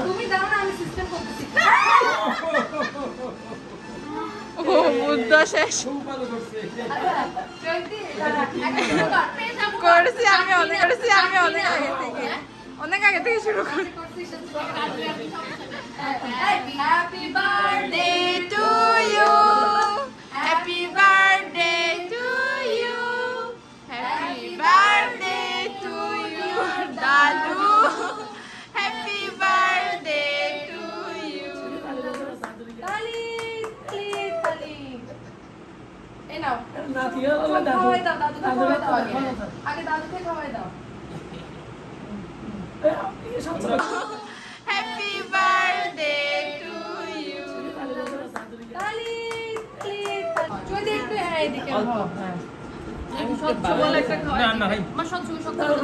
তুমি দাও না, আমি সিস্টেম করতেছি। ও বুদ্ধ শেষ করেছি আমি অনেক আগে থেকে শুরু করি। Happy birthday to you happy birthday to you happy birthday to you দাদু হ্যাপি বার্থডে টু ইউ। তালি তালি তালি। এই নাও, নাতিও খাওয়াই দাও, দাদুকে খাওয়াই দাও আগে। আগে দাদুকে খাওয়াই দাও। Happy birthday to you. তালি তালি তালি। যদি একটু হ্যাঁ এদিকে হ্যাঁ স্বচ্ছ বলে একটা খাওয়াই। না না ভাই আমার স্বচ্ছ